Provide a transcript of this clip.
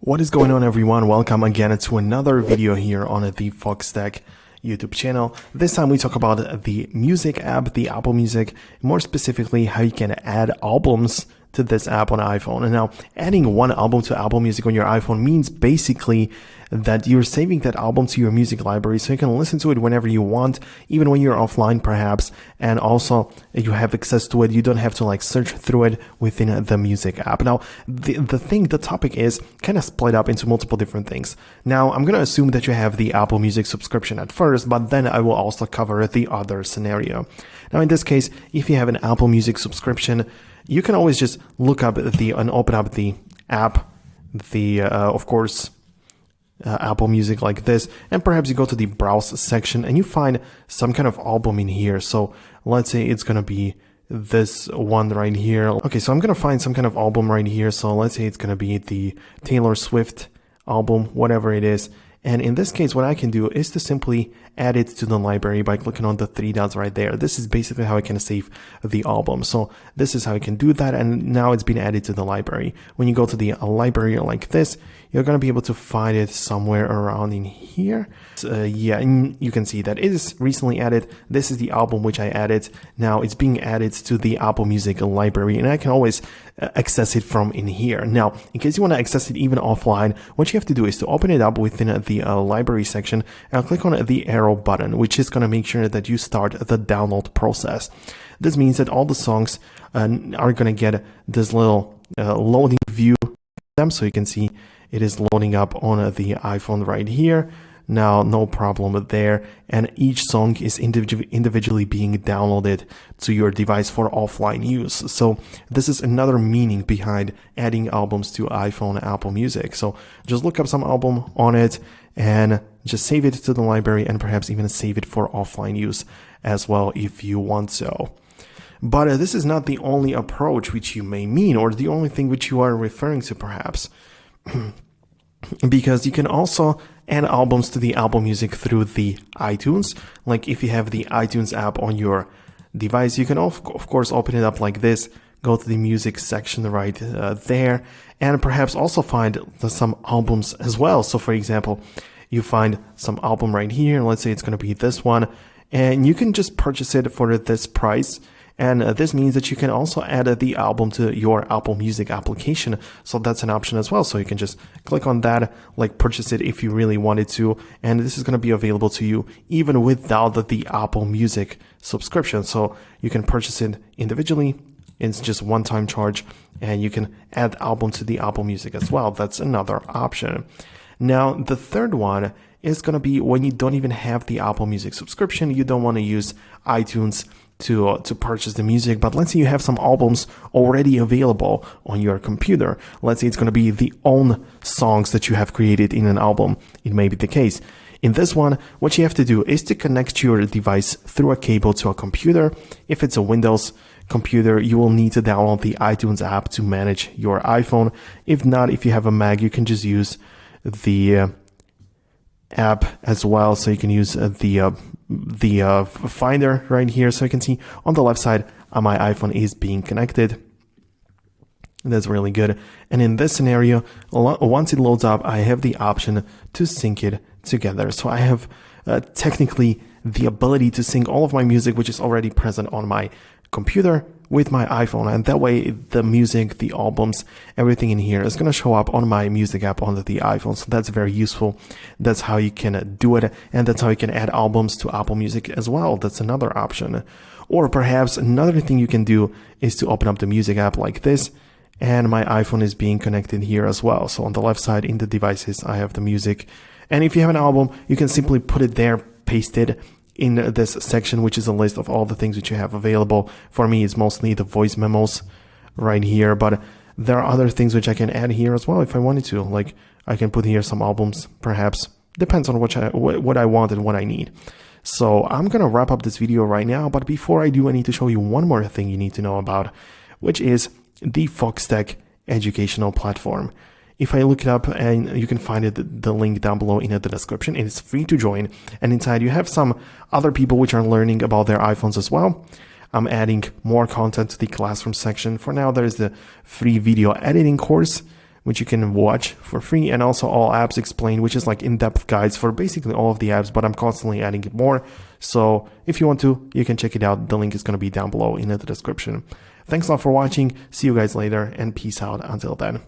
What is going on, everyone? Welcome again to another video here on the Foxtecc YouTube channel. This time we talk about the music app, the Apple Music, more specifically how you can add albums to this app on iPhone. And now adding one album to Apple Music on your iPhone means basically that you're saving that album to your music library so you can listen to it whenever you want, even when you're offline perhaps, and also you have access to it. You don't have to like search through it within the music app. Now the topic is kind of split up into multiple different things. Now I'm going to assume that you have the Apple Music subscription at first, but then I will also cover the other scenario. Now in this case, if you have an Apple Music subscription, you can always just look up and open up the app, of course, Apple Music like this, and perhaps you go to the browse section and you find some kind of album in here. So let's say it's going to be this one right here. Okay, so I'm going to find some kind of album right here. So let's say it's going to be the Taylor Swift album, whatever it is. And in this case, what I can do is to simply add it to the library by clicking on the three dots right there. This is basically how I can save the album. So this is how I can do that. And now it's been added to the library. When you go to the library like this, you're going to be able to find it somewhere around in here. Yeah, and you can see that it is recently added. This is the album which I added. Now it's being added to the Apple Music library, and I can always access it from in here. Now, in case you want to access it even offline, what you have to do is to open it up within the library section and click on the arrow button, which is going to make sure that you start the download process. This means that all the songs are going to get this little loading view, so you can see it is loading up on the iPhone right here. Now, no problem there. And each song is individually being downloaded to your device for offline use. So this is another meaning behind adding albums to iPhone Apple Music. So just look up some album on it and just save it to the library, and perhaps even save it for offline use as well if you want so. But this is not the only approach which you may mean, or the only thing which you are referring to perhaps. Because you can also add albums to the Apple Music through the iTunes. Like if you have the iTunes app on your device, you can of course open it up like this, go to the music section right there, and perhaps also find some albums as well. So for example, you find some album right here, let's say it's going to be this one, and you can just purchase it for this price. And this means that you can also add the album to your Apple Music application. So that's an option as well. So you can just click on that, like purchase it if you really wanted to. And this is going to be available to you even without the Apple Music subscription. So you can purchase it individually. It's just one-time charge, and you can add album to the Apple Music as well. That's another option. Now, the third one is going to be when you don't even have the Apple Music subscription. You don't want to use iTunes to purchase the music, but let's say you have some albums already available on your computer. Let's say it's going to be the own songs that you have created in an album. It may be the case. In this one, what you have to do is to connect your device through a cable to a computer. If it's a Windows computer, you will need to download the iTunes app to manage your iPhone. If not, if you have a Mac, you can just use the app as well. So you can use the finder right here. So you can see on the left side, my iPhone is being connected. That's really good. And in this scenario, once it loads up, I have the option to sync it together. So I have technically the ability to sync all of my music, which is already present on my computer, with my iPhone. And that way the music, the albums, everything in here is going to show up on my music app on the iPhone. So that's very useful. That's how you can do it. And that's how you can add albums to Apple Music as well. That's another option. Or perhaps another thing you can do is to open up the music app like this. And my iPhone is being connected here as well. So on the left side in the devices, I have the music. And if you have an album, you can simply put it there, paste it in this section, which is a list of all the things that you have available. For me, it's mostly the voice memos right here, but there are other things which I can add here as well if I wanted to. Like I can put here some albums, perhaps. Depends on what I want and what I need. So I'm going to wrap up this video right now, but before I do, I need to show you one more thing you need to know about, which is the Foxtecc educational platform. If I look it up, and you can find it, the link down below in the description, it is free to join. And inside you have some other people which are learning about their iPhones as well. I'm adding more content to the classroom section. For now, there's the free video editing course, which you can watch for free, and also All Apps Explained, which is like in-depth guides for basically all of the apps, but I'm constantly adding it more. So if you want to, you can check it out. The link is going to be down below in the description. Thanks a lot for watching. See you guys later, and peace out until then.